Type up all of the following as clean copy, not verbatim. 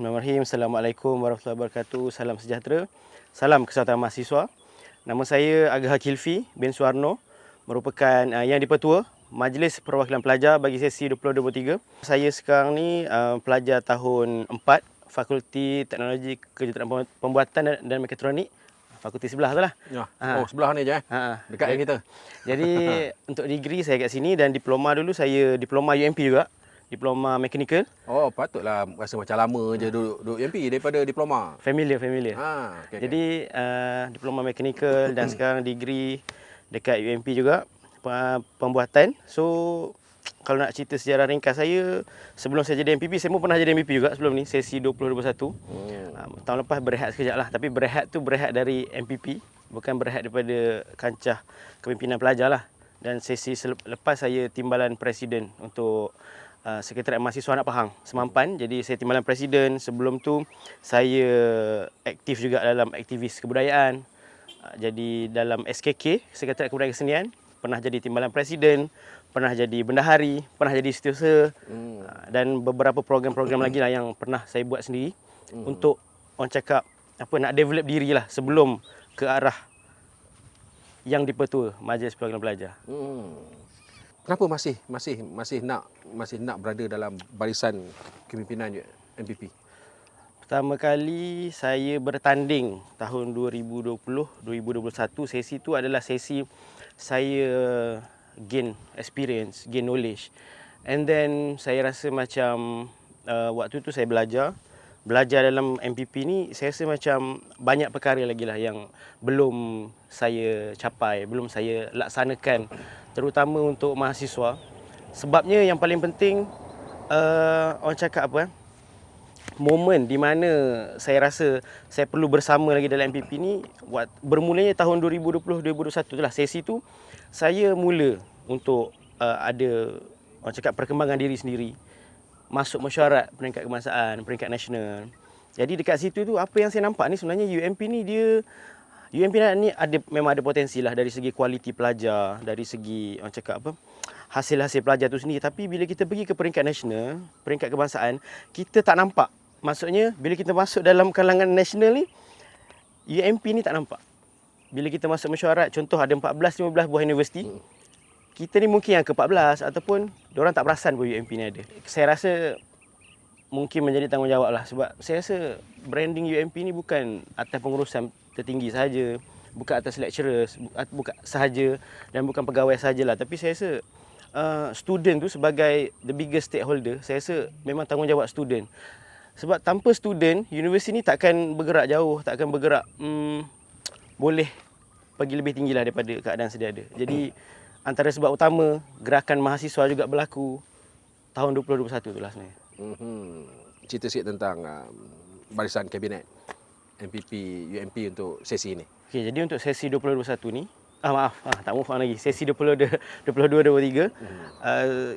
Bismillahirrahmanirrahim. Assalamualaikum warahmatullahi wabarakatuh. Salam sejahtera. Salam kesihatan mahasiswa. Nama saya Agha Kilfi bin Suarno, merupakan yang di-Pertua Majlis Perwakilan Pelajar bagi sesi 2023. Saya sekarang ni pelajar tahun 4 Fakulti Teknologi Kejuruteraan Pembuatan dan Mekatronik. Fakulti sebelah tu lah. Ya. Oh, sebelah ni je dekat dengan kita. Jadi untuk degree saya kat sini, dan diploma dulu saya diploma UMP juga. Diploma Mechanical. Oh, patutlah rasa macam lama je duduk UMP daripada diploma. Familiar. Okay. Jadi diploma Mechanical dan sekarang degree dekat UMP juga, pembuatan. So kalau nak cerita sejarah ringkas saya, sebelum saya jadi MPP, saya pun pernah jadi MPP juga sebelum ni, sesi 2021. Tahun lepas berehat sekejap lah, tapi berehat tu berehat dari MPP, bukan berehat daripada kancah kepimpinan pelajar lah. Dan sesi lepas saya timbalan presiden untuk Sekretariat Mahasiswa Anak Pahang Semampan. Jadi saya timbalan presiden. Sebelum tu saya aktif juga dalam aktivis kebudayaan. Jadi dalam SKK, Sekretariat Kebudayaan Kesenian, pernah jadi timbalan presiden, pernah jadi bendahari, pernah jadi setiausaha, dan beberapa program-program lagi lah yang pernah saya buat sendiri untuk orang cakap nak develop diri lah sebelum ke arah yang di-Pertua Majlis Perwakilan Pelajar. Kenapa masih nak berada dalam barisan kepimpinan MPP? Pertama kali saya bertanding tahun 2020-2021, sesi tu adalah sesi saya gain experience, gain knowledge. And then saya rasa macam waktu tu saya belajar dalam MPP ni, saya rasa macam banyak perkara lagi lah yang belum saya capai, belum saya laksanakan, terutama untuk mahasiswa. Sebabnya yang paling penting, orang cakap momen di mana saya rasa saya perlu bersama lagi dalam MPP ni, bermulanya tahun 2020-2021 tu lah. Sesi tu saya mula untuk ada orang cakap perkembangan diri sendiri, masuk mesyuarat peringkat kebangsaan, peringkat nasional. Jadi dekat situ tu apa yang saya nampak ni, sebenarnya UMP ni memang ada potensi lah dari segi kualiti pelajar, dari segi orang cakap hasil-hasil pelajar tu sendiri. Tapi bila kita pergi ke peringkat nasional, peringkat kebangsaan, kita tak nampak. Maksudnya bila kita masuk dalam kalangan nasional ni, UMP ni tak nampak. Bila kita masuk mesyuarat, contoh ada 14-15 buah universiti, kita ni mungkin yang ke-14, ataupun diorang tak perasan pun UMP ni ada. Saya rasa mungkin menjadi tanggungjawab lah, sebab saya rasa branding UMP ni bukan atas pengurusan tertinggi sahaja, bukan atas lecturers, bukan sahaja, dan bukan pegawai sahajalah. Tapi saya rasa student tu sebagai the biggest stakeholder, saya rasa memang tanggungjawab student. Sebab tanpa student, universiti ni takkan bergerak jauh, takkan bergerak boleh pergi lebih tinggi lah daripada keadaan sedia ada. Jadi antara sebab utama gerakan mahasiswa juga berlaku tahun 2021 tu lah sebenarnya. Cerita sikit tentang barisan kabinet MPP UMP untuk sesi ini. Okey, jadi untuk sesi 2021 ni, tak move on lagi. Sesi 2022-2023,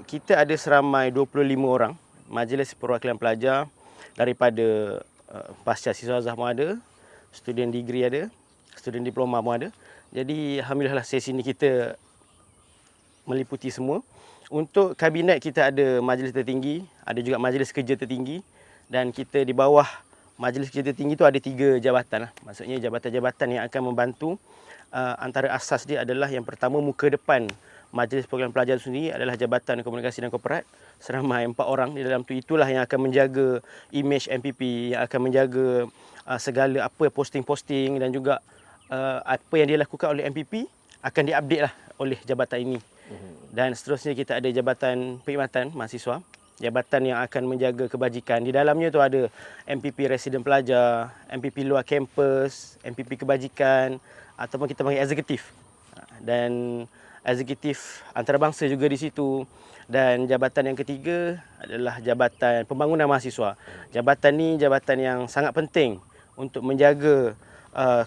kita ada seramai 25 orang Majlis Perwakilan Pelajar daripada pasca siswa azhar pun ada, student degree ada, student diploma pun ada. Jadi alhamdulillah lah, sesi ni kita meliputi semua. Untuk kabinet kita ada majlis tertinggi, ada juga majlis kerja tertinggi, dan kita di bawah majlis kerja tertinggi tu ada 3 jabatan lah. Maksudnya jabatan-jabatan yang akan membantu. Antara asas dia adalah yang pertama, muka depan Majlis Perwakilan Pelajar sendiri adalah Jabatan Komunikasi dan Korporat, seramai 4 orang di dalam tu. Itulah yang akan menjaga image MPP, yang akan menjaga segala apa posting-posting, dan juga apa yang dilakukan oleh MPP akan diupdate lah oleh jabatan ini. Dan seterusnya kita ada Jabatan Perkhidmatan Mahasiswa, jabatan yang akan menjaga kebajikan. Di dalamnya tu ada MPP Residen Pelajar, MPP luar kampus, MPP kebajikan, ataupun kita panggil eksekutif. Dan eksekutif antarabangsa juga di situ. Dan jabatan yang ketiga adalah Jabatan Pembangunan Mahasiswa. Jabatan ni jabatan yang sangat penting untuk menjaga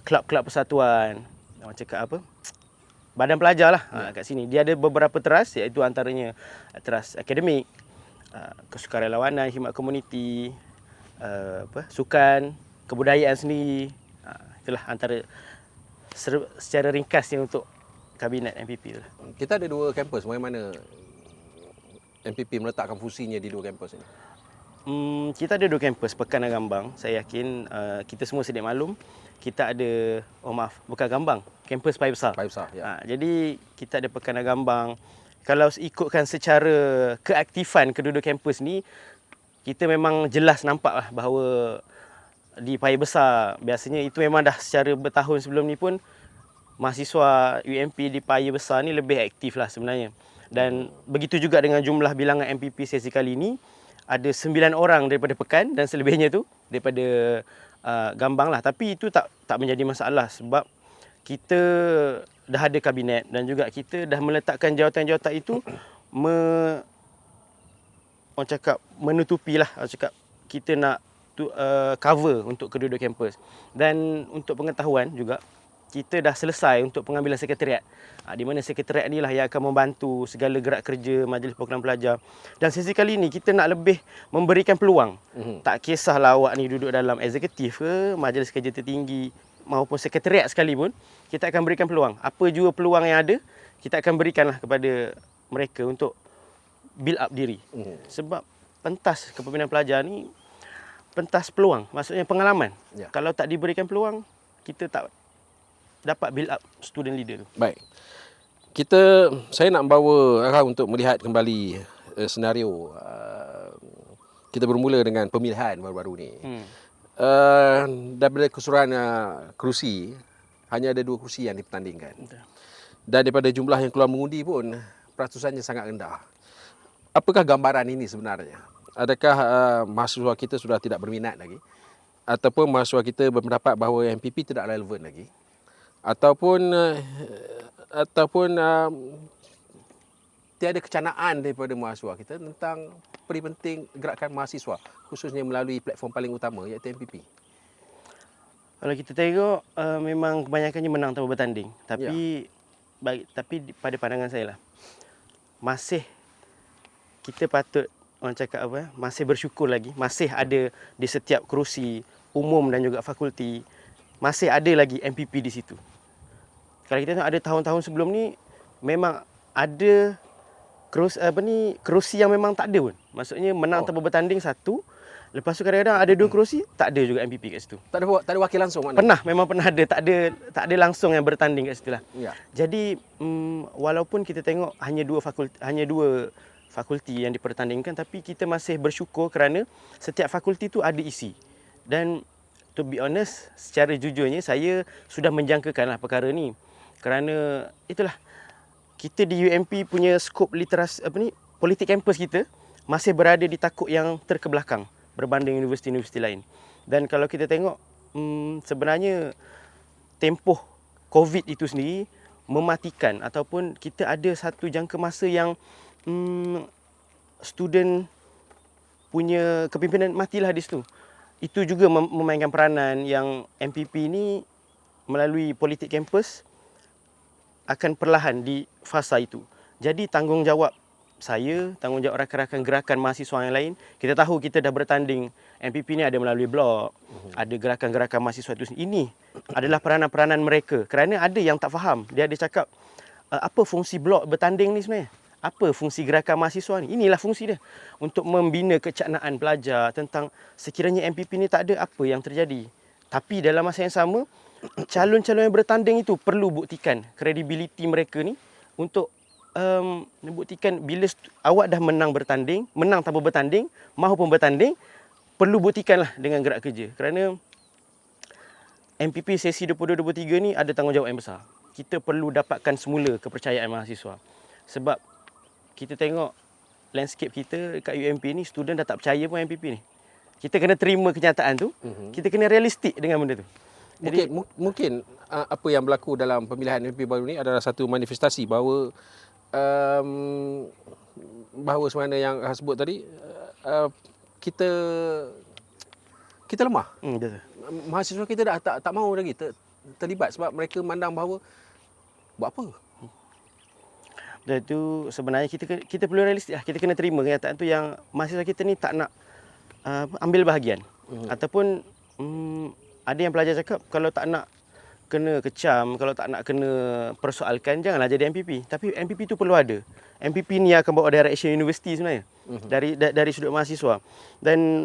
kelab-kelab persatuan, orang cakap badan pelajar lah kat sini. Dia ada beberapa teras, iaitu antaranya teras akademik, kesukarelawanan, khidmat komuniti, sukan, kebudayaan sendiri. Itulah antara secara ringkasnya untuk kabinet MPP tu. Kita ada 2 kampus, bagaimana MPP meletakkan fungsinya di 2 kampus ini? Kita ada 2 kampus, Pekan dan Gambang. Saya yakin kita semua sedia maklum. Kita ada, bukan Gambang, kampus Paya Besar. Paya Besar, ya. Jadi kita ada Pekan dan Gambang. Kalau ikutkan secara keaktifan kedua-dua kampus ni, kita memang jelas nampak lah bahawa di Paya Besar, biasanya itu memang dah secara bertahun sebelum ni pun, mahasiswa UMP di Paya Besar ni lebih aktif lah sebenarnya. Dan begitu juga dengan jumlah bilangan MPP sesi kali ini, ada 9 orang daripada Pekan dan selebihnya tu daripada Gambang lah. Tapi itu tak menjadi masalah sebab kita dah ada kabinet dan juga kita dah meletakkan jawatan-jawatan itu orang cakap menutupi lah. Orang cakap kita nak cover untuk kedua-dua kampus. Dan untuk pengetahuan juga, kita dah selesai untuk pengambilan sekretariat. Di mana sekretariat ni lah yang akan membantu segala gerak kerja Majlis Perwakilan Pelajar. Dan sesi kali ni kita nak lebih memberikan peluang. Tak kisahlah awak ni duduk dalam eksekutif ke, majlis kerja tertinggi maupun sekretariat sekalipun, kita akan berikan peluang. Apa jua peluang yang ada, kita akan berikanlah kepada mereka untuk build up diri. Sebab pentas kepimpinan pelajar ni pentas peluang, maksudnya pengalaman. Ya. Kalau tak diberikan peluang, kita tak dapat build up student leader tu. Baik. Saya nak membawa Arah untuk melihat kembali senario. Kita bermula dengan pemilihan baru-baru ni. Daripada keseluruhan kerusi, hanya ada 2 kerusi yang dipertandingkan. Dan daripada jumlah yang keluar mengundi pun, peratusannya sangat rendah. Apakah gambaran ini sebenarnya? Adakah mahasiswa kita sudah tidak berminat lagi? Ataupun mahasiswa kita berpendapat bahawa MPP tidak relevan lagi? Ataupun tiada kecanaan daripada mahasiswa kita tentang peri penting gerakan mahasiswa, khususnya melalui platform paling utama iaitu MPP. Kalau kita tengok memang kebanyakannya menang tanpa bertanding. Tapi tapi pada pandangan saya lah, masih kita patut orang cakap masih bersyukur lagi, masih ada di setiap kerusi umum dan juga fakulti, masih ada lagi MPP di situ. Kalau kita tengok ada tahun-tahun sebelum ni, memang ada kerusi yang memang tak ada pun. Maksudnya menang tanpa bertanding 1. Lepas tu kadang-kadang ada 2 kerusi, tak ada juga MPP kat situ. Tak ada wakil langsung maknanya? Memang pernah ada. Tak ada langsung yang bertanding kat situ lah. Ya. Jadi, walaupun kita tengok hanya 2 fakulti yang dipertandingkan, tapi kita masih bersyukur kerana setiap fakulti tu ada isi. Dan to be honest, secara jujurnya saya sudah menjangkakanlah perkara ni. Kerana itulah, kita di UMP punya skop literasi politik kampus kita masih berada di takuk yang terkebelakang berbanding universiti-universiti lain. Dan kalau kita tengok sebenarnya tempoh COVID itu sendiri mematikan ataupun kita ada satu jangka masa yang student punya kepimpinan matilah di situ. Itu juga memainkan peranan yang MPP ni melalui politik kampus akan perlahan di fasa itu. Jadi tanggungjawab saya, tanggungjawab rakan-rakan gerakan mahasiswa yang lain, kita tahu kita dah bertanding. MPP ni ada melalui blog, ada gerakan-gerakan mahasiswa itu. Ini adalah peranan-peranan mereka. Kerana ada yang tak faham. Dia ada cakap, apa fungsi blog bertanding ni sebenarnya? Apa fungsi gerakan mahasiswa ni? Inilah fungsi dia. Untuk membina kecaknaan pelajar tentang sekiranya MPP ni tak ada, apa yang terjadi. Tapi dalam masa yang sama, calon-calon yang bertanding itu perlu buktikan kredibiliti mereka ni untuk buktikan bila awak dah menang tanpa bertanding, mahupun bertanding, perlu buktikanlah dengan gerak kerja. Kerana MPP sesi 22-23 ni ada tanggungjawab yang besar. Kita perlu dapatkan semula kepercayaan mahasiswa. Sebab kita tengok landscape kita kat UMP ni, student dah tak percaya pun MPP ni. Kita kena terima kenyataan tu, kita kena realistik dengan benda tu. Jadi, mungkin apa yang berlaku dalam pemilihan MPP baru ni adalah satu manifestasi bahawa sebenarnya yang sebut tadi, kita lemah. Betul. Mahasiswa kita dah tak mahu lagi terlibat sebab mereka memandang bahawa buat apa? Dan itu sebenarnya kita perlu realistik lah. Kita kena terima kenyataan tu yang mahasiswa kita ni tak nak ambil bahagian. Ataupun ada yang pelajar cakap kalau tak nak kena kecam, kalau tak nak kena persoalkan, janganlah jadi MPP. Tapi MPP tu perlu ada. MPP ni akan bawa direction universiti sebenarnya. Dari sudut mahasiswa. Dan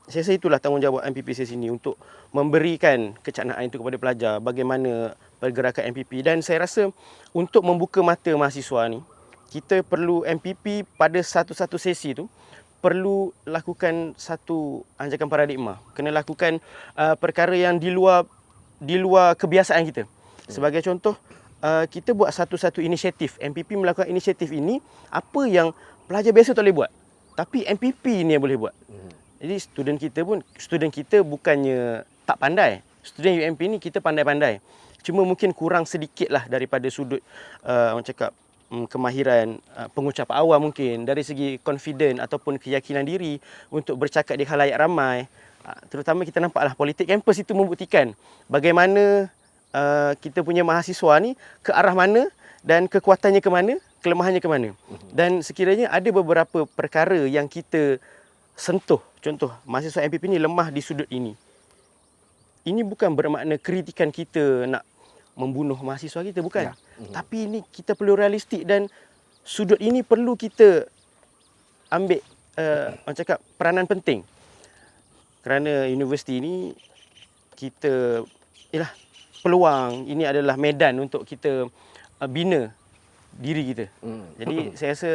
saya rasa itulah tanggungjawab MPP saya sini untuk memberikan kecanaan itu kepada pelajar, bagaimana pergerakan MPP. Dan saya rasa untuk membuka mata mahasiswa ni, kita perlu MPP pada satu-satu sesi tu perlu lakukan satu anjakan paradigma. Kena lakukan perkara yang di luar kebiasaan kita. Sebagai contoh, kita buat satu-satu inisiatif. MPP melakukan inisiatif ini, apa yang pelajar biasa tak boleh buat, tapi MPP ni yang boleh buat. Jadi student kita bukannya tak pandai. Student UMP ni kita pandai-pandai. Cuma mungkin kurang sedikit lah daripada sudut orang cakap kemahiran pengucapan awam, mungkin dari segi confident ataupun keyakinan diri untuk bercakap di khalayak ramai. Terutama kita nampaklah politik kampus itu membuktikan bagaimana kita punya mahasiswa ni ke arah mana dan kekuatannya ke mana, kelemahannya ke mana. Dan sekiranya ada beberapa perkara yang kita sentuh, contoh mahasiswa MPP ni lemah di sudut ini. Ini bukan bermakna kritikan kita nak membunuh mahasiswa kita, bukan. Tapi ini kita perlu realistik dan sudut ini perlu kita ambil orang cakap peranan penting. Kerana universiti ini kita peluang, ini adalah medan untuk kita bina diri kita. Jadi saya rasa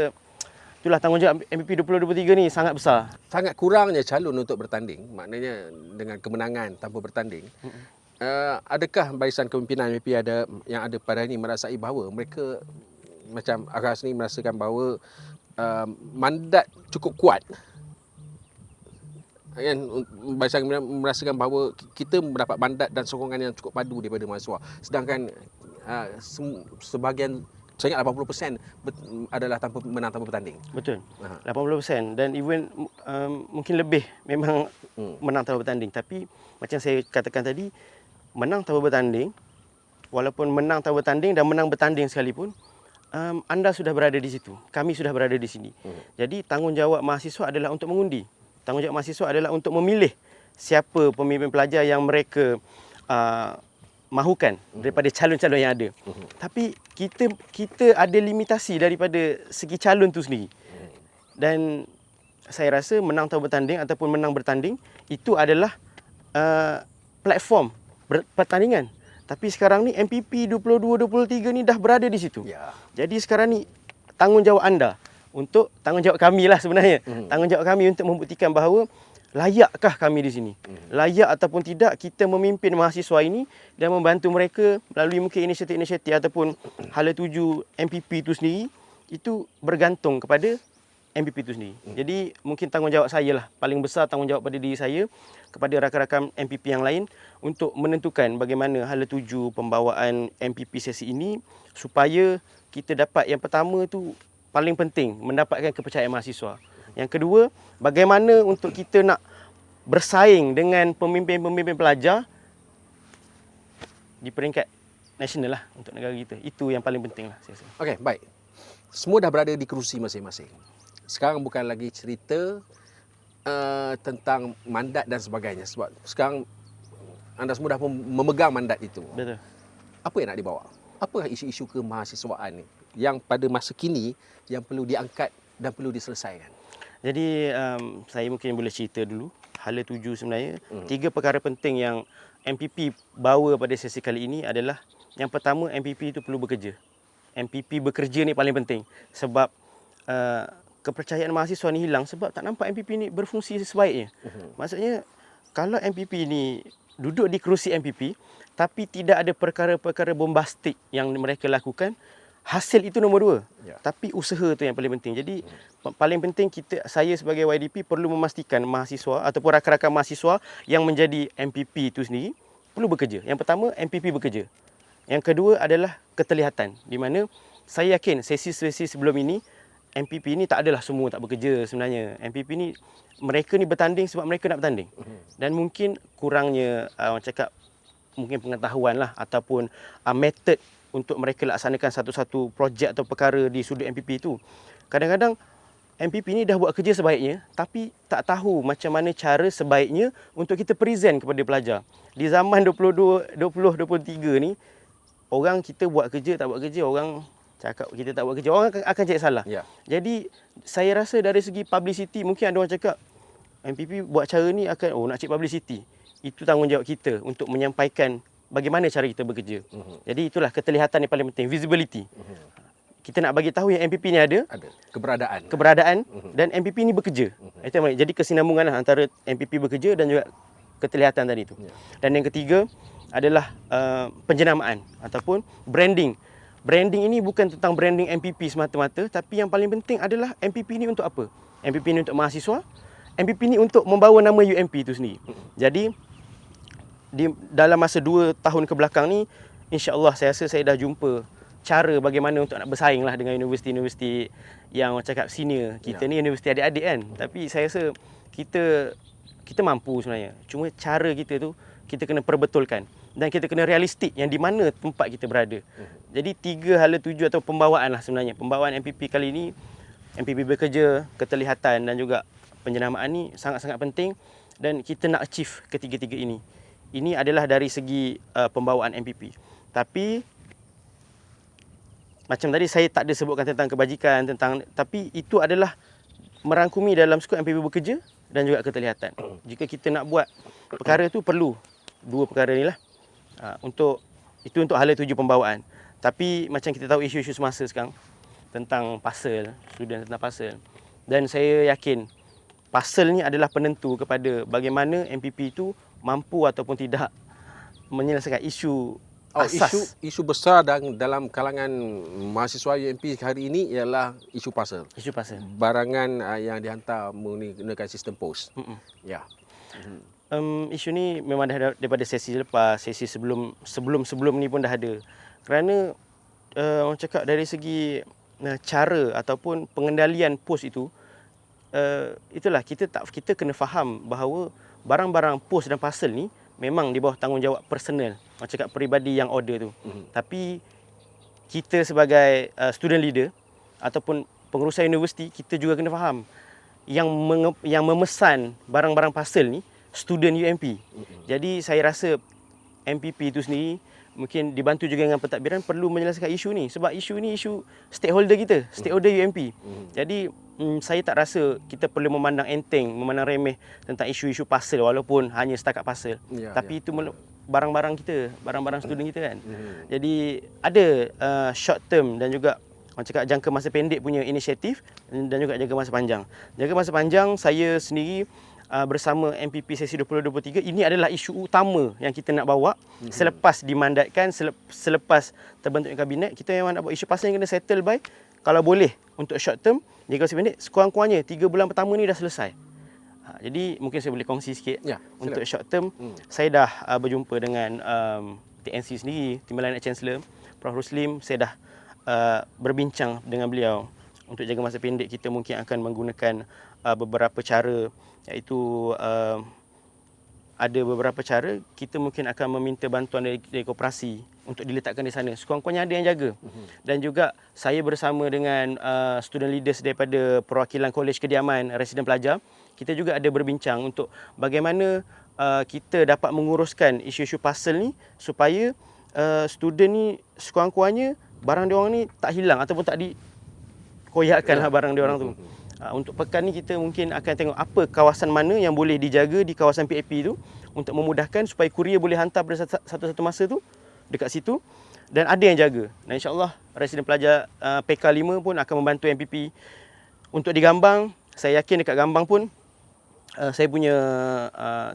itulah tanggungjawab MPP 2023 ni sangat besar. Sangat kurangnya calon untuk bertanding, maknanya dengan kemenangan tanpa bertanding. Adakah barisan kepimpinan MPP yang ada pada ini merasai bahawa mereka macam Aras ni merasakan bahawa mandat cukup kuat? Kan, barisan merasakan bahawa kita mendapat mandat dan sokongan yang cukup padu daripada mahasiswa. Sedangkan sebahagian, saya ingat 80% adalah menang tanpa bertanding. Betul. 80% dan even mungkin lebih memang menang tanpa bertanding. Tapi macam saya katakan tadi, menang tanpa bertanding, walaupun menang tanpa bertanding dan menang bertanding sekalipun, anda sudah berada di situ. Kami sudah berada di sini. Jadi tanggungjawab mahasiswa adalah untuk mengundi. Tanggungjawab mahasiswa adalah untuk memilih siapa pemimpin pelajar yang mereka mahukan daripada calon-calon yang ada. Tapi kita ada limitasi daripada segi calon tu sendiri. Dan saya rasa menang tanpa bertanding ataupun menang bertanding itu adalah platform pertandingan. Tapi sekarang ni MPP 22-23 ni dah berada di situ. Jadi sekarang ni tanggungjawab anda untuk, tanggungjawab kami lah sebenarnya. Tanggungjawab kami untuk membuktikan bahawa layakkah kami di sini. Layak ataupun tidak kita memimpin mahasiswa ini dan membantu mereka melalui mungkin inisiatif-inisiatif ataupun hala tuju MPP itu sendiri, itu bergantung kepada MPP itu sendiri. Jadi mungkin tanggungjawab saya lah, paling besar tanggungjawab pada diri saya kepada rakan-rakan MPP yang lain untuk menentukan bagaimana hala tuju pembawaan MPP sesi ini supaya kita dapat, yang pertama tu paling penting, mendapatkan kepercayaan mahasiswa. Yang kedua, bagaimana untuk kita nak bersaing dengan pemimpin-pemimpin pelajar di peringkat nasional lah untuk negara kita. Itu yang paling penting lah saya rasa. Okey, baik. Semua dah berada di kerusi masing-masing. Sekarang bukan lagi cerita tentang mandat dan sebagainya. Sebab sekarang anda semua dah memegang mandat itu. Betul. Apa yang nak dibawa? Apakah isu-isu kemahasiswaan ni yang pada masa kini yang perlu diangkat dan perlu diselesaikan? Jadi saya mungkin boleh cerita dulu. Hala tuju sebenarnya, 3 perkara penting yang MPP bawa pada sesi kali ini adalah, yang pertama, MPP itu perlu bekerja. MPP bekerja ni paling penting. Sebab kepercayaan mahasiswa ni hilang sebab tak nampak MPP ni berfungsi sebaiknya. Maksudnya, kalau MPP ni duduk di kerusi MPP tapi tidak ada perkara-perkara bombastik yang mereka lakukan, hasil itu nombor 2. Tapi usaha tu yang paling penting. Jadi paling penting saya sebagai YDP perlu memastikan mahasiswa ataupun rakan-rakan mahasiswa yang menjadi MPP itu sendiri perlu bekerja. Yang pertama, MPP bekerja. Yang kedua adalah keterlihatan, di mana saya yakin sesi-sesi sebelum ini MPP ni tak adalah semua tak bekerja sebenarnya. MPP ni mereka ni bertanding sebab mereka nak bertanding. Dan mungkin kurangnya orang cakap mungkin pengetahuan lah ataupun metod untuk mereka laksanakan satu-satu projek atau perkara di sudut MPP itu. Kadang-kadang MPP ni dah buat kerja sebaiknya tapi tak tahu macam mana cara sebaiknya untuk kita present kepada pelajar. Di zaman 2023 ni, orang kita buat kerja tak buat kerja, orang cakap kita tak buat kerja, orang akan cari salah. Ya. Jadi saya rasa dari segi publicity, mungkin ada orang cakap MPP buat cara ni akan nak cari publicity. Itu tanggungjawab kita untuk menyampaikan bagaimana cara kita bekerja. Jadi itulah keterlihatan yang paling penting, visibility. Kita nak bagi tahu yang MPP ni ada keberadaan dan MPP ni bekerja. Itu yang baik. Jadi kesinambungan antara MPP bekerja dan juga keterlihatan tadi tu. Dan yang ketiga adalah penjenamaan ataupun branding. Branding ini bukan tentang branding MPP semata-mata, tapi yang paling penting adalah MPP ni untuk apa? MPP ni untuk mahasiswa, MPP ni untuk membawa nama UMP itu sendiri. Jadi dalam masa 2 tahun ke belakang ni, insya-Allah saya rasa saya dah jumpa cara bagaimana untuk nak bersaing lah dengan universiti-universiti yang orang cakap senior. Kita ni universiti adik-adik kan. Tapi saya rasa kita mampu sebenarnya. Cuma cara kita tu kita kena perbetulkan dan kita kena realistik yang di mana tempat kita berada. Jadi 3 hala tuju atau pembawaan lah sebenarnya. Pembawaan MPP kali ni, MPP bekerja, keterlihatan dan juga penjenamaan ni sangat-sangat penting dan kita nak achieve ketiga-tiga ini. Ini adalah dari segi pembawaan MPP. Tapi macam tadi saya tak ada sebutkan tentang kebajikan, tapi itu adalah merangkumi dalam skop MPP bekerja dan juga keterlihatan. Jika kita nak buat perkara tu perlu 2 perkara ni lah. Untuk hala tuju pembawaan. Tapi macam kita tahu isu-isu semasa sekarang tentang pasal, student tentang pasal. Dan saya yakin pasal ni adalah penentu kepada bagaimana MPP itu mampu ataupun tidak menyelesaikan isu asas. Isu besar dalam kalangan mahasiswa UMP hari ini ialah isu pasal. Isu pasal. Barangan yang dihantar menggunakan sistem pos. Ya. Isu ni memang dah daripada sesi lepas, sesi sebelum ni pun dah ada. Kerana orang cakap dari segi cara ataupun pengendalian pos itu, itulah kita kena faham bahawa barang-barang pos dan pasal ni memang di bawah tanggungjawab personal, orang cakap peribadi yang order tu. Tapi kita sebagai student leader ataupun pengurusan universiti, kita juga kena faham yang memesan barang-barang pasal ni student UMP. Jadi saya rasa MPP itu sendiri mungkin dibantu juga dengan pentadbiran perlu menyelesaikan isu ni, sebab isu ni isu stakeholder kita, stakeholder UMP. Jadi saya tak rasa kita perlu memandang enteng, memandang remeh tentang isu-isu pasal walaupun hanya setakat pasal. Tapi itu barang-barang kita, barang-barang student kita kan. Jadi ada short term dan juga orang cakap jangka masa pendek punya inisiatif dan juga jangka masa panjang. Jangka masa panjang saya sendiri bersama MPP sesi 2023, ini adalah isu utama yang kita nak bawa selepas dimandatkan, selepas terbentuknya kabinet. Kita memang nak buat isu pasal yang kena settle by, kalau boleh untuk short term, jangka masa pendek, sekurang-kurangnya 3 bulan pertama ni dah selesai. Jadi mungkin saya boleh kongsi sikit untuk short term. Saya dah berjumpa dengan TNC sendiri, Timbalan Chancellor Prof Ruslim. Saya dah berbincang dengan beliau. Untuk jangka masa pendek kita mungkin akan menggunakan beberapa cara, iaitu ada beberapa cara kita mungkin akan meminta bantuan dari koperasi untuk diletakkan di sana. Sekurang-kurangnya ada yang jaga. Dan juga saya bersama dengan student leaders daripada perwakilan Kolej Kediaman Residen Pelajar, kita juga ada berbincang untuk bagaimana kita dapat menguruskan isu-isu pasal ni supaya student ni sekurang-kurangnya barang diorang ni tak hilang ataupun tak dikoyakkanlah barang diorang tu. Untuk pekan ni kita mungkin akan tengok apa kawasan mana yang boleh dijaga di kawasan PAP tu untuk memudahkan supaya kurier boleh hantar pada satu-satu masa tu dekat situ dan ada yang jaga. Dan insya-Allah residen pelajar PK5 pun akan membantu MPP untuk di Gambang. Saya yakin dekat Gambang pun saya punya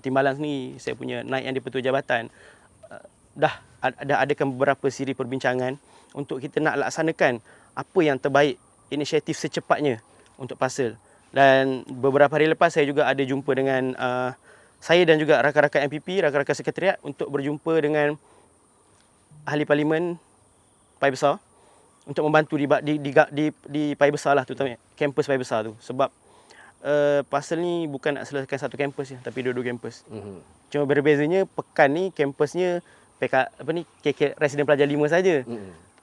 timbalan ni, saya punya naik yang di-Pertua Jabatan dah adakan beberapa siri perbincangan untuk kita nak laksanakan apa yang terbaik, inisiatif secepatnya untuk pasal. Dan beberapa hari lepas saya juga ada jumpa dengan saya dan juga rakan-rakan MPP, rakan-rakan sekretariat untuk berjumpa dengan ahli parlimen Pai Besar untuk membantu di Pai Besar lah, terutamanya kampus Pai Besar tu. Sebab pasal ni bukan nak selesaikan satu kampus je, tapi dua-dua kampus. Cuma berbezanya pekan ni kampusnya KK Residen Pelajar 5 saja.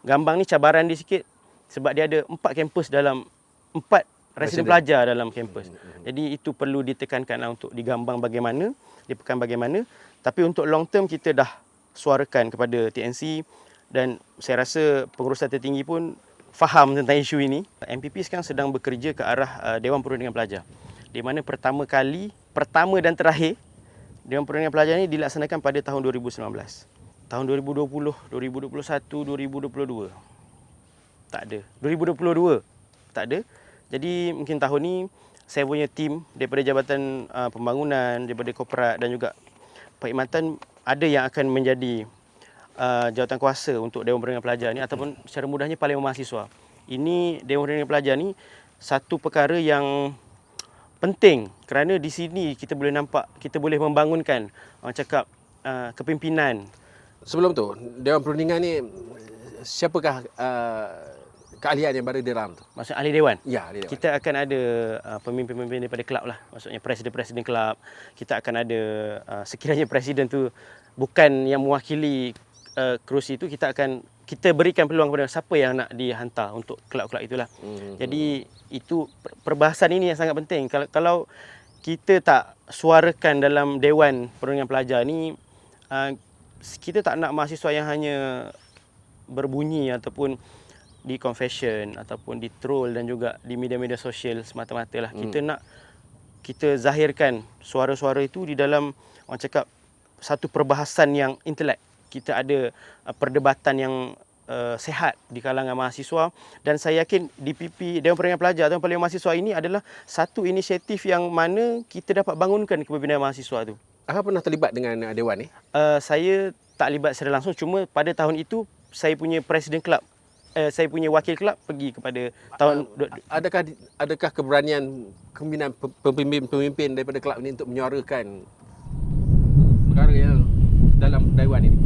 Gambang ni cabaran dia sikit sebab dia ada 4 kampus dalam 4 residen pelajar dalam kampus. Jadi itu perlu ditekankanlah untuk digambang bagaimana, dipekan bagaimana. Tapi untuk long term kita dah suarakan kepada TNC dan saya rasa pengurusan tertinggi pun faham tentang isu ini. MPP sekarang sedang bekerja ke arah Dewan Perundingan Pelajar. Di mana pertama dan terakhir Dewan Perundingan Pelajar ini dilaksanakan pada tahun 2019. Tahun 2020, 2021, 2022 tak ada. 2022 tak ada. Jadi mungkin tahun ni saya punya tim daripada Jabatan Pembangunan, daripada Korporat dan juga Perkhidmatan ada yang akan menjadi jawatan kuasa untuk Dewan Perundingan Pelajar ni ataupun secara mudahnya Parlimen Mahasiswa. Ini Dewan Perundingan Pelajar ni satu perkara yang penting kerana di sini kita boleh nampak, kita boleh membangunkan orang cakap kepimpinan. Sebelum tu, Dewan Perundingan ni siapakah keahlian yang berada di dalam tu? Maksudnya ahli dewan? Ya, ahli dewan. Kita akan ada pemimpin-pemimpin daripada kelab lah. Maksudnya presiden-presiden kelab. Kita akan ada sekiranya presiden tu bukan yang mewakili kerusi itu, kita berikan peluang kepada siapa yang nak dihantar untuk kelab-kelab itulah. Jadi itu perbahasan ini yang sangat penting. Kalau kita tak suarakan dalam Dewan Perundingan Pelajar ni, kita tak nak mahasiswa yang hanya berbunyi ataupun di confession ataupun di troll dan juga di media-media sosial semata-mata lah. Kita zahirkan suara-suara itu di dalam orang cakap satu perbahasan yang intelek. Kita ada perdebatan yang sehat di kalangan mahasiswa dan saya yakin DPP Dewan Perundingan Pelajar atau Parlimen Mahasiswa ini adalah satu inisiatif yang mana kita dapat bangunkan kepimpinan mahasiswa tu. Akak pernah terlibat dengan Dewan ni? Saya tak libat secara langsung, cuma pada tahun itu saya punya presiden kelab, saya punya wakil kelab pergi kepada tahun adakah keberanian pemimpin daripada kelab ini untuk menyuarakan perkara yang dalam Dewan ini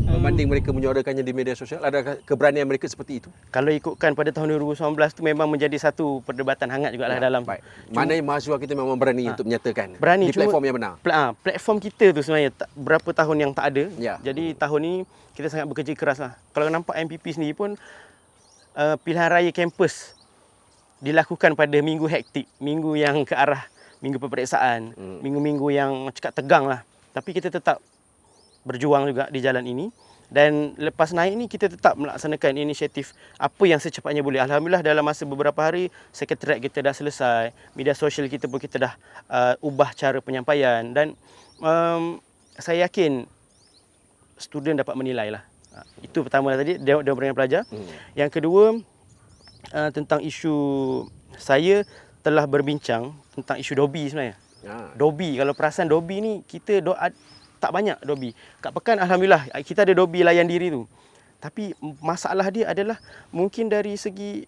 berbanding mereka menyuarakannya di media sosial? Adakah keberanian mereka seperti itu? Kalau ikutkan pada tahun 2019 tu memang menjadi satu perdebatan hangat jugalah dalam. Baik. Maknanya mahasiswa kita memang berani untuk menyatakan berani, di platform yang benar. Platform kita tu sebenarnya berapa tahun yang tak ada. Ya. Jadi tahun ini kita sangat bekerja keras lah. Kalau nampak MPP sendiri pun pilihan raya kampus dilakukan pada minggu hektik, minggu yang ke arah minggu peperiksaan, minggu-minggu yang cakap tegang lah. Tapi kita tetap berjuang juga di jalan ini dan lepas naik ni kita tetap melaksanakan inisiatif apa yang secepatnya boleh. Alhamdulillah dalam masa beberapa hari sekretariat kita dah selesai, media sosial kita pun kita dah ubah cara penyampaian dan saya yakin student dapat menilai lah. Itu pertama tadi Dewan Perundingan Pelajar. Yang kedua tentang isu, saya telah berbincang tentang isu dobi sebenarnya. Dobi, kalau perasan dobi ni kita tak banyak dobi. Kat Pekan alhamdulillah kita ada dobi layan diri tu. Tapi masalah dia adalah mungkin dari segi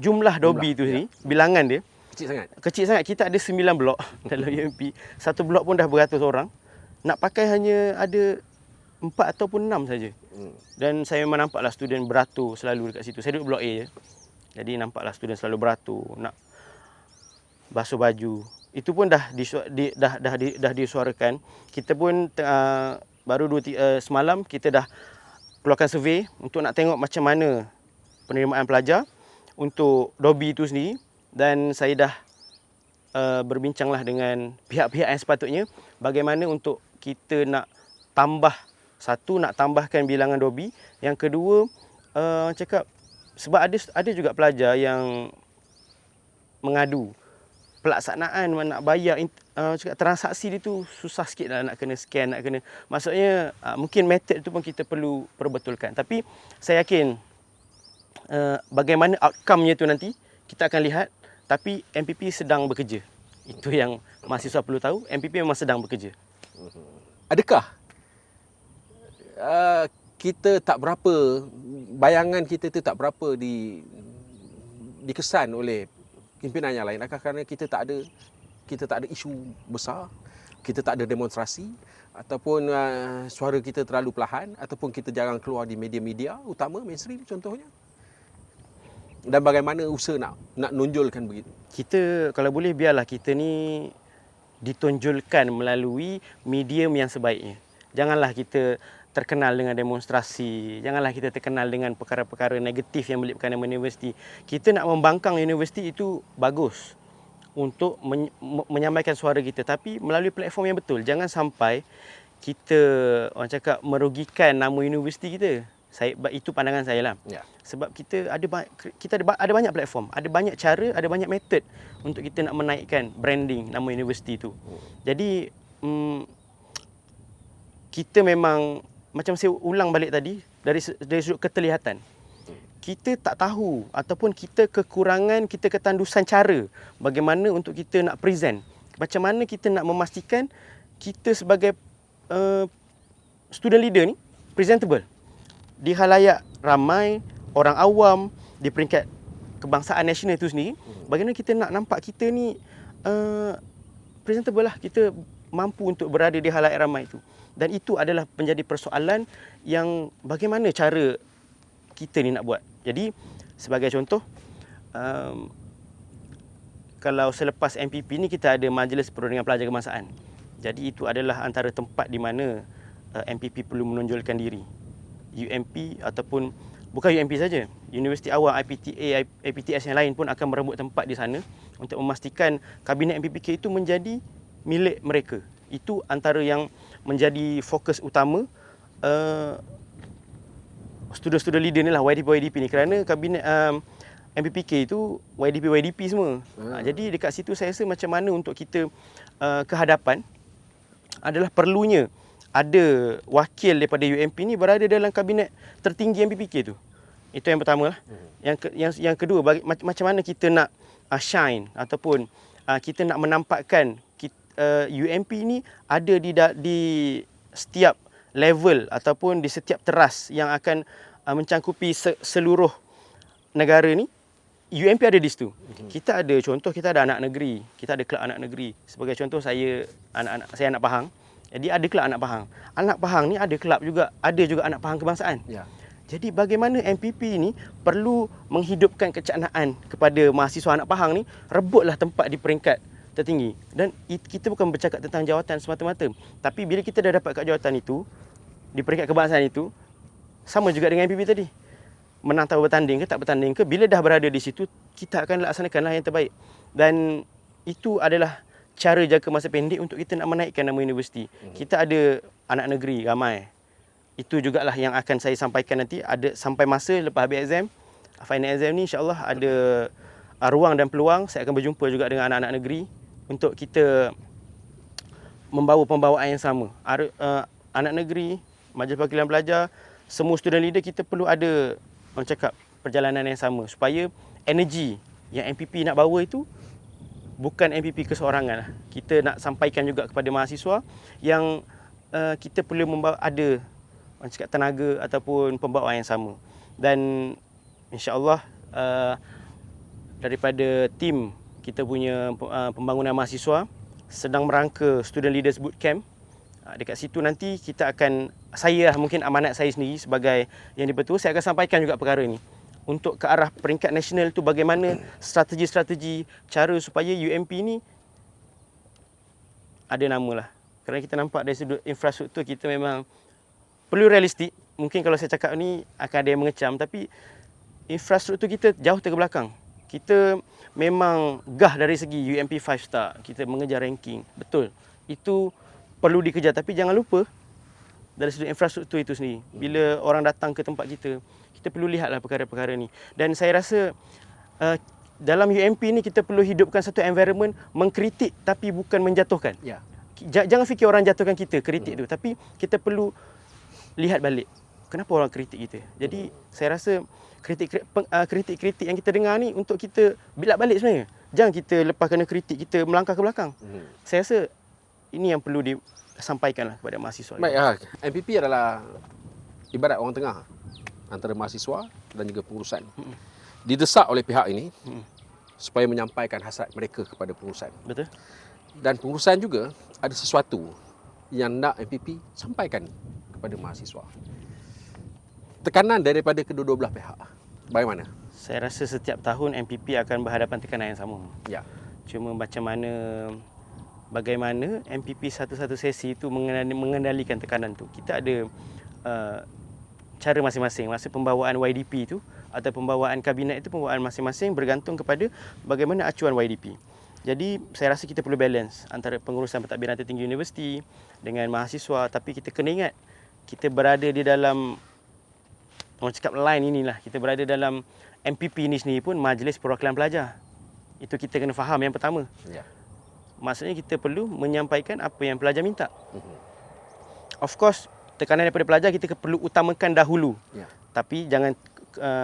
jumlah dobi tu ni, bilangan dia Kecil sangat. Kecil sangat. Kita ada 9 blok dalam UMP. Satu blok pun dah beratus orang. Nak pakai hanya ada 4 ataupun 6 saja. Dan saya memang nampaklah student beratur selalu dekat situ. Saya duduk blok A je. Jadi nampaklah student selalu beratur, nak basuh baju. Itu pun dah disuarakan. Kita pun baru semalam kita dah keluarkan survey untuk nak tengok macam mana penerimaan pelajar untuk dobi itu sendiri dan saya dah berbincanglah dengan pihak-pihak yang sepatutnya bagaimana untuk kita nak tambahkan bilangan dobi. Yang kedua cakap sebab ada juga pelajar yang mengadu pelaksanaan nak bayar transaksi dia tu susah sikit lah, nak kena scan, nak kena, maksudnya mungkin method tu pun kita perlu perbetulkan. Tapi saya yakin bagaimana outcome-nya tu nanti kita akan lihat, tapi MPP sedang bekerja. Itu yang mahasiswa perlu tahu, MPP memang sedang bekerja. Adakah kita tak berapa, bayangan kita tu tak berapa dikesan oleh pimpinan yang lain? Adakah kerana kita tak ada isu besar, kita tak ada demonstrasi, ataupun suara kita terlalu perlahan, ataupun kita jarang keluar di media-media utama mainstream contohnya? Dan bagaimana usaha nak nonjolkan begitu? Kita kalau boleh biarlah kita ni ditonjolkan melalui medium yang sebaiknya. Janganlah kita terkenal dengan demonstrasi. Janganlah kita terkenal dengan perkara-perkara negatif yang melibatkan nama universiti. Kita nak membangkang universiti itu bagus untuk menyampaikan suara kita, tapi melalui platform yang betul. Jangan sampai kita, orang cakap, merugikan nama universiti kita. Itu pandangan saya lah. Ya. Sebab kita ada banyak platform, ada banyak cara, ada banyak metod untuk kita nak menaikkan branding nama universiti itu. Jadi kita memang, macam saya ulang balik tadi, dari sudut keterlihatan, kita tak tahu ataupun kita kekurangan, kita ketandusan cara bagaimana untuk kita nak present. Macam mana kita nak memastikan kita sebagai student leader ni presentable di khalayak ramai, orang awam, di peringkat kebangsaan nasional itu sendiri. Bagaimana kita nak nampak kita ni presentable lah, kita mampu untuk berada di khalayak ramai itu. Dan itu adalah menjadi persoalan yang bagaimana cara kita ni nak buat. Jadi sebagai contoh, kalau selepas MPP ni kita ada Majlis Perundingan Pelajar Kebangsaan. Jadi itu adalah antara tempat di mana MPP perlu menonjolkan diri. UMP ataupun bukan UMP saja, Universiti Awam, IPTA, IPTS yang lain pun akan merebut tempat di sana untuk memastikan Kabinet MPPK itu menjadi milik mereka. Itu antara yang menjadi fokus utama student leader ni lah, YDP ni, kerana Kabinet MPPK itu YDP semua. Jadi dekat situ saya rasa macam mana untuk kita ke hadapan adalah perlunya ada wakil daripada UMP ni berada dalam kabinet tertinggi MPPK tu. Itu yang pertama lah. Yang kedua, macam mana kita nak shine ataupun kita nak menampakkan UMP ni ada di setiap level ataupun di setiap teras yang akan mencangkupi seluruh negara ni. UMP ada di situ. Kita ada contoh, kita ada anak negeri, kita ada kelab anak negeri. Sebagai contoh, saya anak Pahang. Jadi ada kelab anak Pahang. Anak Pahang ni ada kelab juga, ada juga anak Pahang kebangsaan. Ya. Jadi bagaimana MPP ni perlu menghidupkan kecaknaan kepada mahasiswa anak Pahang ni, rebutlah tempat di peringkat tertinggi. Dan kita bukan bercakap tentang jawatan semata-mata. Tapi bila kita dah dapat kat jawatan itu, di peringkat kebangsaan itu, sama juga dengan MPP tadi. Menang atau bertanding ke tak bertanding ke, bila dah berada di situ, kita akan laksanakanlah yang terbaik. Dan itu adalah cara jangka masa pendek untuk kita nak menaikkan nama universiti. Kita ada anak negeri ramai. Itu jugalah yang akan saya sampaikan nanti. Ada sampai masa lepas habis exam, final exam ni, insyaAllah ada ruang dan peluang. Saya akan berjumpa juga dengan anak-anak negeri untuk kita membawa pembawaan yang sama. Anak negeri, Majlis Perwakilan Pelajar, semua student leader, kita perlu ada, orang cakap, perjalanan yang sama supaya energi yang MPP nak bawa itu bukan MPP keseorangan. Kita nak sampaikan juga kepada mahasiswa yang kita perlu membawa ada, orang cakap, tenaga ataupun pembawaan yang sama. Dan insya-Allah daripada tim kita punya pembangunan mahasiswa sedang merangka Student Leaders Bootcamp. Dekat situ nanti kita akan, saya mungkin amanat saya sendiri sebagai yang dipertua, saya akan sampaikan juga perkara ini. Untuk ke arah peringkat nasional tu, bagaimana strategi-strategi cara supaya UMP ni ada nama lah. Kerana kita nampak dari sudut infrastruktur kita memang perlu realistik. Mungkin kalau saya cakap ni akan ada yang mengecam, tapi infrastruktur kita jauh terbelakang. Kita memang gah dari segi UMP 5 star, kita mengejar ranking. Betul, itu perlu dikejar, tapi jangan lupa dari sudut infrastruktur itu sendiri. Bila orang datang ke tempat kita perlu lihatlah perkara-perkara ni. Dan saya rasa dalam UMP ni kita perlu hidupkan satu environment mengkritik tapi bukan menjatuhkan. Ya. Jangan fikir orang jatuhkan kita, kritik tu, tapi kita perlu lihat balik. Kenapa orang kritik kita? Jadi saya rasa kritik-kritik yang kita dengar ni untuk kita bilak balik sebenarnya. Jangan kita lepas kena kritik kita melangkah ke belakang. Saya rasa ini yang perlu disampaikanlah kepada mahasiswa. Baik, MPP adalah ibarat orang tengah antara mahasiswa dan juga pengurusan. Didesak oleh pihak ini supaya menyampaikan hasrat mereka kepada pengurusan. Betul. Dan pengurusan juga ada sesuatu yang nak MPP sampaikan kepada mahasiswa. Tekanan daripada kedua-dua belah pihak. Bagaimana? Saya rasa setiap tahun MPP akan berhadapan tekanan yang sama. Ya. Cuma bagaimana MPP satu-satu sesi itu mengendalikan tekanan tu. Kita ada cara masing-masing. Maksud pembawaan YDP itu atau pembawaan kabinet itu pembawaan masing-masing bergantung kepada bagaimana acuan YDP. Jadi saya rasa kita perlu balance antara pengurusan pentadbiran tertinggi universiti dengan mahasiswa, tapi kita kena ingat kita berada di dalam, orang cakap line inilah, kita berada dalam MPP ni sendiri pun, Majlis Perwakilan Pelajar. Itu kita kena faham yang pertama. Ya. Maksudnya kita perlu menyampaikan apa yang pelajar minta. Of course, tekanan daripada pelajar kita perlu utamakan dahulu. Ya. Tapi jangan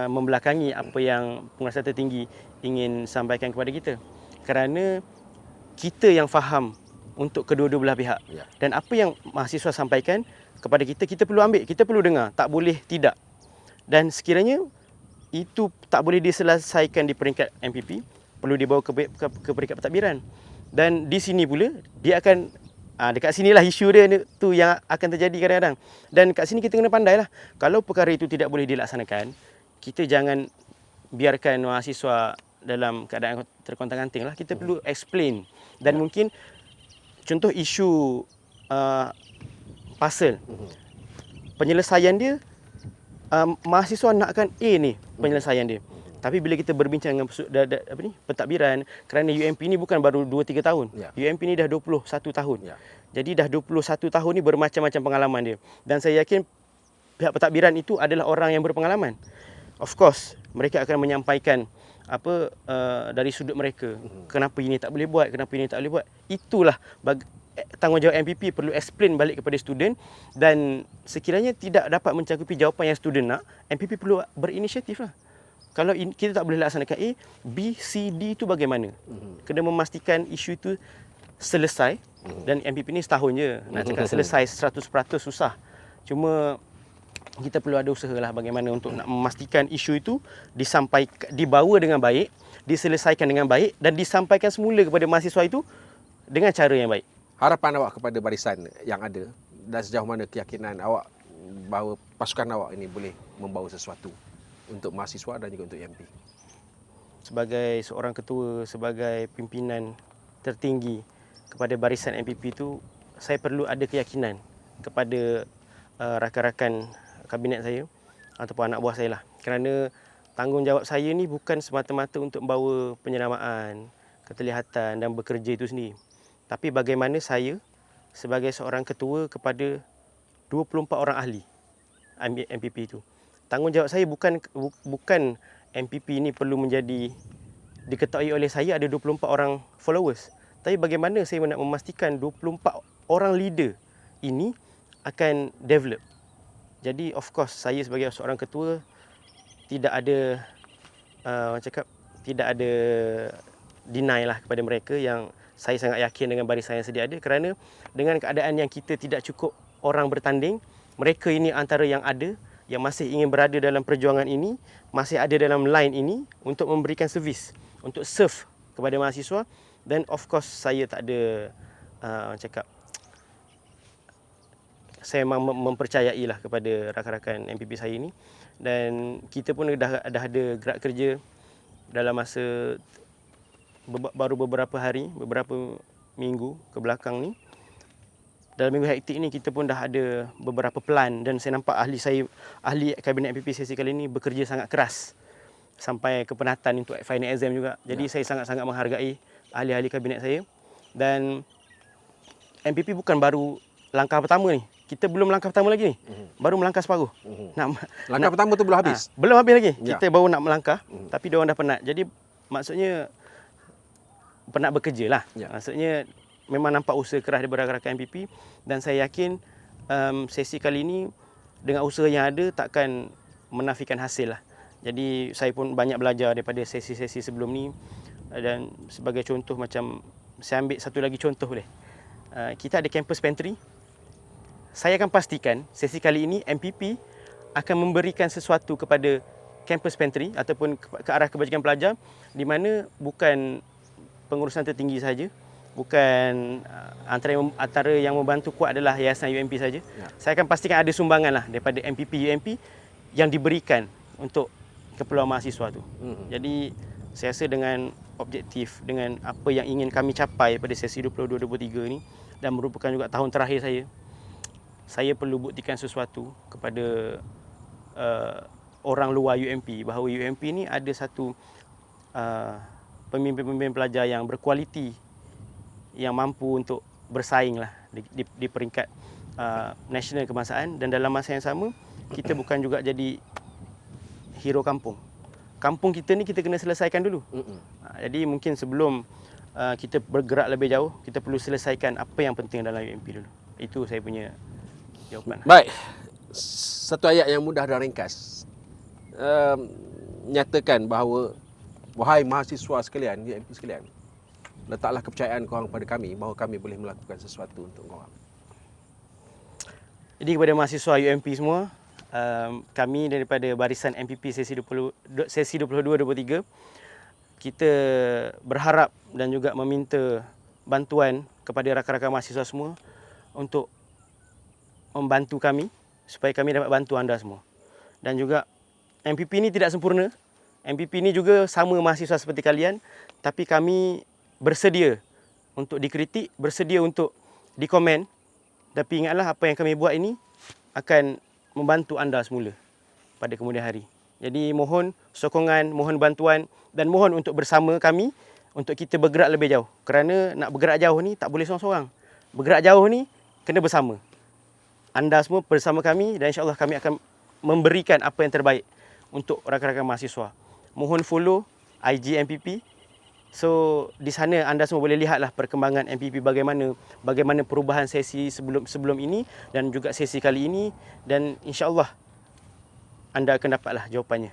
membelakangi apa yang pengurusan tertinggi ingin sampaikan kepada kita. Kerana kita yang faham untuk kedua-dua belah pihak. Ya. Dan apa yang mahasiswa sampaikan kepada kita, kita perlu ambil, kita perlu dengar. Tak boleh tidak. Dan sekiranya itu tak boleh diselesaikan di peringkat MPP, perlu dibawa ke peringkat pentadbiran. Dan di sini pula dia akan dekat sinilah isu dia tu yang akan terjadi kadang-kadang. Dan kat sini kita kena pandailah. Kalau perkara itu tidak boleh dilaksanakan, kita jangan biarkan mahasiswa dalam keadaan terkontang-kanting lah. Kita perlu explain. Dan mungkin contoh isu pasal, penyelesaian dia, mahasiswa nakkan A ni penyelesaian dia. Tapi bila kita berbincang dengan pentadbiran, kerana UMP ni bukan baru 2-3 tahun. Ya. UMP ni dah 21 tahun. Ya. Jadi dah 21 tahun ni bermacam-macam pengalaman dia. Dan saya yakin pihak pentadbiran itu adalah orang yang berpengalaman. Of course, mereka akan menyampaikan dari sudut mereka. Kenapa ini tak boleh buat, kenapa ini tak boleh buat. Itulah tanggungjawab MPP perlu explain balik kepada student, dan sekiranya tidak dapat mencakupi jawapan yang student nak, MPP perlu berinisiatif lah. Kalau kita tak boleh laksanakan A, B, C, D itu bagaimana? Kena memastikan isu itu selesai. Dan MPP ni setahun je. Nak cakap selesai 100% susah. Cuma kita perlu ada usaha lah bagaimana untuk nak memastikan isu itu dibawa dengan baik, diselesaikan dengan baik dan disampaikan semula kepada mahasiswa itu dengan cara yang baik. Harapan awak kepada barisan yang ada, dan sejauh mana keyakinan awak bahawa pasukan awak ini boleh membawa sesuatu untuk mahasiswa dan juga untuk UMP? Sebagai seorang ketua, sebagai pimpinan tertinggi kepada barisan MPP itu, saya perlu ada keyakinan kepada rakan-rakan kabinet saya ataupun anak buah saya lah. Kerana tanggungjawab saya ni bukan semata-mata untuk membawa penyeramaan, keterlihatan dan bekerja itu sendiri. Tapi bagaimana saya sebagai seorang ketua kepada 24 orang ahli MPP itu. Tanggungjawab saya bukan MPP ini perlu menjadi diketahui oleh saya ada 24 orang followers. Tapi bagaimana saya nak memastikan 24 orang leader ini akan develop. Jadi of course saya sebagai seorang ketua tidak ada tidak ada deny lah kepada mereka, yang saya sangat yakin dengan barisan yang sedia ada, kerana dengan keadaan yang kita tidak cukup orang bertanding, mereka ini antara yang ada yang masih ingin berada dalam perjuangan ini, masih ada dalam line ini untuk memberikan servis, untuk serve kepada mahasiswa. Dan of course saya tak ada saya memang mempercayai lah kepada rakan-rakan MPP saya ini. Dan kita pun dah ada gerak kerja dalam masa baru beberapa hari, beberapa minggu ke belakang ni. Dalam minggu hektik ni kita pun dah ada beberapa plan, dan saya nampak ahli kabinet MPP sesi kali ini bekerja sangat keras sampai ke penatan untuk final exam juga. Jadi saya sangat-sangat menghargai ahli-ahli kabinet saya. Dan MPP bukan baru langkah pertama ni. Kita belum langkah pertama lagi ni. Baru melangkah separuh. Langkah pertama tu belum habis? Belum habis lagi. Ya. Kita baru nak melangkah, tapi diorang dah penat. Jadi maksudnya penat bekerja lah. Ya. Maksudnya memang nampak usaha keras daripada rakan-rakan MPP, dan saya yakin sesi kali ini dengan usaha yang ada takkan menafikan hasil lah. Jadi saya pun banyak belajar daripada sesi-sesi sebelum ni, dan sebagai contoh macam saya ambil satu lagi contoh boleh. Kita ada campus pantry. Saya akan pastikan sesi kali ini MPP akan memberikan sesuatu kepada campus pantry ataupun ke arah kebajikan pelajar, di mana bukan pengurusan tertinggi saja, bukan antara yang membantu kuat adalah Yayasan UMP saja. Ya. Saya akan pastikan ada sumbangan lah daripada MPP UMP yang diberikan untuk keperluan mahasiswa tu. Jadi saya rasa dengan objektif, dengan apa yang ingin kami capai pada sesi 22-23 ni, dan merupakan juga tahun terakhir saya, saya perlu buktikan sesuatu kepada orang luar UMP bahawa UMP ni ada satu pemimpin-pemimpin pelajar yang berkualiti, yang mampu untuk bersaing lah di peringkat nasional kebangsaan. Dan dalam masa yang sama, kita bukan juga jadi hero kampung. Kampung kita ni kita kena selesaikan dulu. Jadi mungkin sebelum kita bergerak lebih jauh, kita perlu selesaikan apa yang penting dalam UMP dulu. Itu saya punya jawapan. Baik. Satu ayat yang mudah dan ringkas. Nyatakan bahawa wahai mahasiswa sekalian, UMP sekalian, letaklah kepercayaan korang pada kami bahawa kami boleh melakukan sesuatu untuk korang. Jadi kepada mahasiswa UMP semua, kami daripada barisan MPP sesi 22-23, kita berharap dan juga meminta bantuan kepada rakan-rakan mahasiswa semua untuk membantu kami supaya kami dapat bantu anda semua. Dan juga MPP ini tidak sempurna. MPP ini juga sama mahasiswa seperti kalian, tapi kami bersedia untuk dikritik, bersedia untuk dikomen. Tapi ingatlah apa yang kami buat ini akan membantu anda semula pada kemudian hari. Jadi mohon sokongan, mohon bantuan dan mohon untuk bersama kami untuk kita bergerak lebih jauh. Kerana nak bergerak jauh ni tak boleh seorang-seorang. Bergerak jauh ni kena bersama. Anda semua bersama kami dan insya-Allah kami akan memberikan apa yang terbaik untuk rakan-rakan mahasiswa. Mohon follow IG MPP. So di sana anda semua boleh lihatlah perkembangan MPP bagaimana perubahan sesi sebelum ini dan juga sesi kali ini, dan insya-Allah anda akan dapatlah jawapannya.